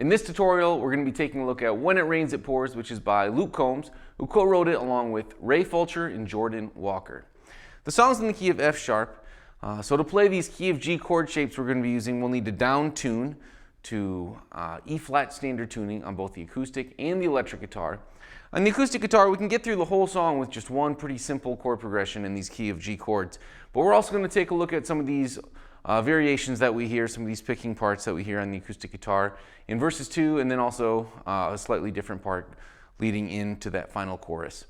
In this tutorial, we're going to be taking a look at When It Rains It Pours, which is by Luke Combs, who co-wrote it along with Ray Fulcher and Jordan Walker. The song's in the key of F sharp, so to play these key of G chord shapes we're going to be using, we'll need to down tune to E flat standard tuning on both the acoustic and the electric guitar. On the acoustic guitar, we can get through the whole song with just one pretty simple chord progression in these key of G chords, but we're also going to take a look at some of these variations that we hear, some of these picking parts that we hear on the acoustic guitar in verses 2, and then also a slightly different part leading into that final chorus.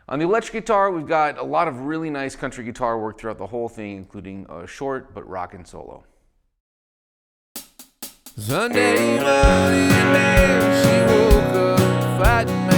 On the electric guitar, we've got a lot of really nice country guitar work throughout the whole thing, including a short but rockin' solo. Sunday morning, man, she woke up fighting mad.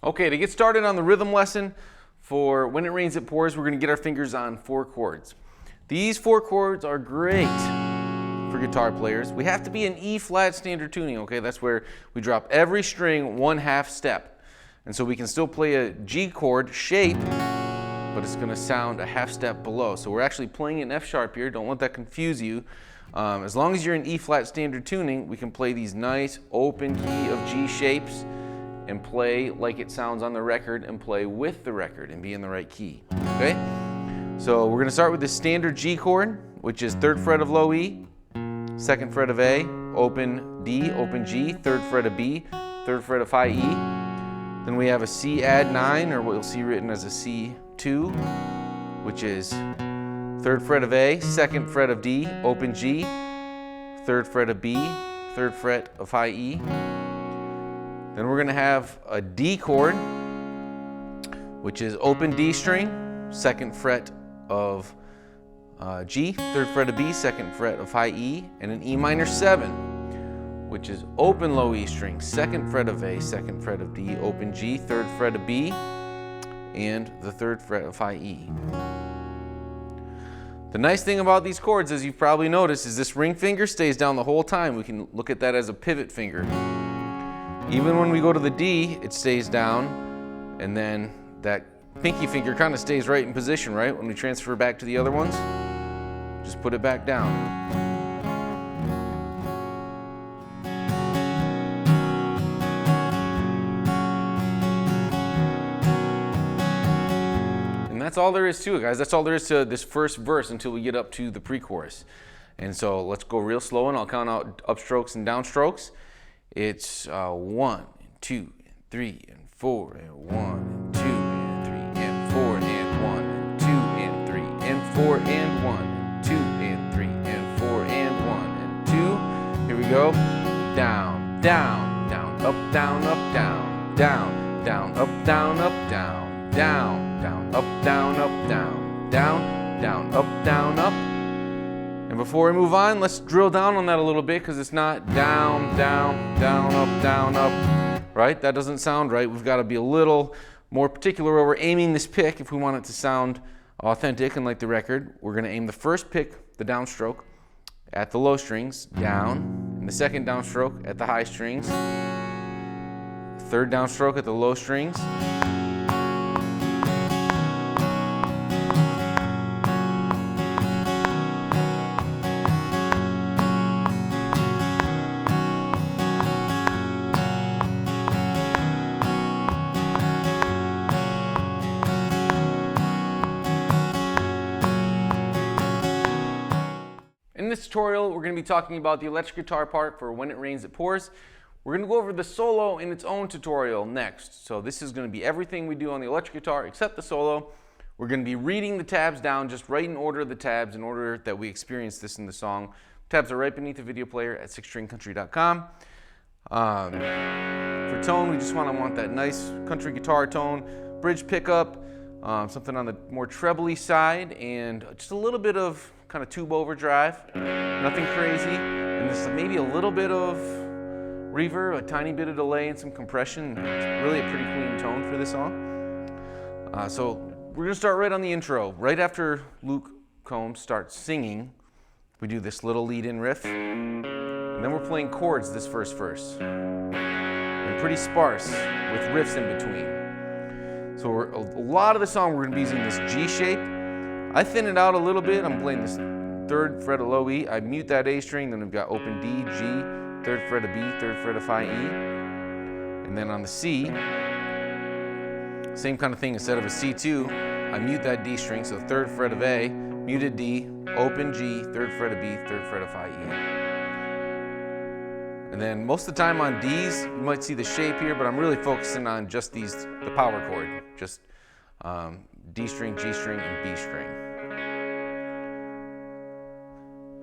Okay, to get started on the rhythm lesson for When It Rains It Pours, we're going to get our fingers on 4 chords. These 4 chords are great for guitar players. We have to be in E flat standard tuning, okay? That's where we drop every string 1/2 step. And so we can still play a G chord shape, but it's going to sound a 1/2 step below. So we're actually playing in F sharp here. Don't let that confuse you. As long as you're in E flat standard tuning, we can play these nice open key of G shapes and play like it sounds on the record and play with the record and be in the right key, okay? So we're gonna start with the standard G chord, which is 3rd fret of low E, 2nd fret of A, open D, open G, 3rd fret of B, 3rd fret of high E. Then we have a C add 9, or what you'll see written as a C2, which is 3rd fret of A, 2nd fret of D, open G, 3rd fret of B, 3rd fret of high E. Then we're going to have a D chord, which is open D string, 2nd fret of G, 3rd fret of B, 2nd fret of high E, and an E minor 7, which is open low E string, 2nd fret of A, 2nd fret of D, open G, 3rd fret of B, and the 3rd fret of high E. The nice thing about these chords, as you've probably noticed, is this ring finger stays down the whole time. We can look at that as a pivot finger. Even when we go to the D, it stays down, and then that pinky finger kind of stays right in position, right? When we transfer back to the other ones, just put it back down. And that's all there is to it, guys. That's all there is to this first verse until we get up to the pre-chorus. And so let's go real slow, and I'll count out upstrokes and downstrokes. It's 1, 2, 3, and 4, and 1, and 2, and 3, and 4, and 1, and 2, and 3, and 4, and 1, and 2, and 3, and 4, and 1, and 2. Here we go. Down, down, down, up, down, up, down, down, down, up, down, up, down, down, down, up, down, up, down, down, down, up, down, up. And before we move on, let's drill down on that a little bit, because it's not down, down, down, up, right? That doesn't sound right. We've got to be a little more particular where we're aiming this pick if we want it to sound authentic and like the record. We're going to aim the first pick, the downstroke, at the low strings, down, and the second downstroke at the high strings, Third downstroke at the low strings. In this tutorial, we're going to be talking about the electric guitar part for When It Rains, It Pours. We're going to go over the solo in its own tutorial next. So this is going to be everything we do on the electric guitar except the solo. We're going to be reading the tabs down just right in order of the tabs in order that we experience this in the song. Tabs are right beneath the video player at sixstringcountry.com. For tone, we just want that nice country guitar tone, bridge pickup, something on the more trebly side, and just a little bit of kind of tube overdrive, nothing crazy, and this maybe a little bit of reverb, a tiny bit of delay, and some compression. It's really a pretty clean tone for this song. So we're gonna start right on the intro. Right after Luke Combs starts singing, we do this little lead-in riff, and then we're playing chords this first verse, and pretty sparse with riffs in between. So a lot of the song we're gonna be using this G shape. I thin it out a little bit. I'm playing this 3rd fret of low E. I mute that A string, then we've got open D, G, 3rd fret of B, 3rd fret of Phi E. And then on the C, same kind of thing. Instead of a C2, I mute that D string, so 3rd fret of A, muted D, open G, 3rd fret of B, 3rd fret of Phi E. And then most of the time on Ds, you might see the shape here, but I'm really focusing on just the power chord, just D string, G string, and B string.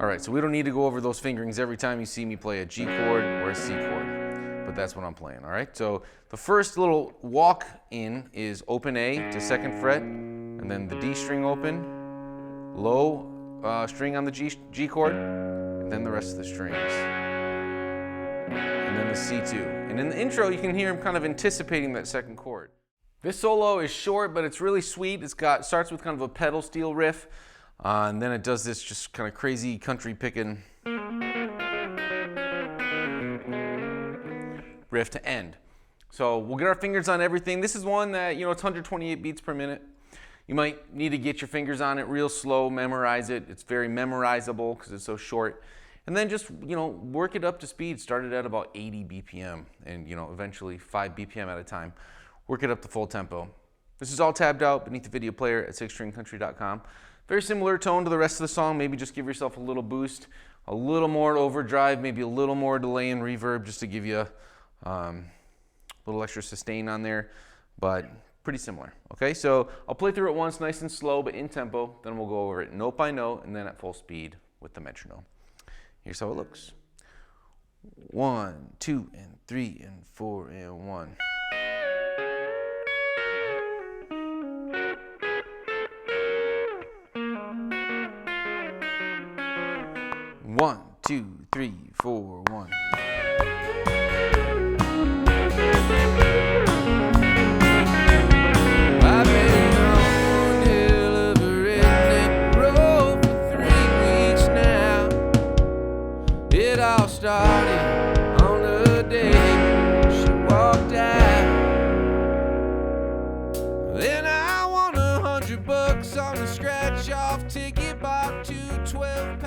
All right, so we don't need to go over those fingerings every time you see me play a G chord or a C chord, but that's what I'm playing, all right? So the first little walk in is open A to 2nd fret, and then the D string open, low string on the G chord, and then the rest of the strings. And then the C2. And in the intro, you can hear him kind of anticipating that 2nd chord. This solo is short, but it's really sweet. Starts with kind of a pedal steel riff, and then it does this just kind of crazy country picking riff to end. So we'll get our fingers on everything. This is one that, it's 128 beats per minute. You might need to get your fingers on it real slow, memorize it. It's very memorizable because it's so short. And then just, work it up to speed. Start it at about 80 BPM and, eventually 5 BPM at a time. Work it up to full tempo. This is all tabbed out beneath the video player at sixstringcountry.com. Very similar tone to the rest of the song. Maybe just give yourself a little boost, a little more overdrive, maybe a little more delay and reverb just to give you a little extra sustain on there, but pretty similar. Okay, so I'll play through it once nice and slow, but in tempo. Then we'll go over it note by note and then at full speed with the metronome. Here's how it looks. 1, 2, and 3, and 4, and 1. 1, 2, 3, 4, 1. I've been on one hell of a redneck road for 3 weeks now. It all started on the day she walked out. Then I won $100 on a scratch-off ticket, bought 2 12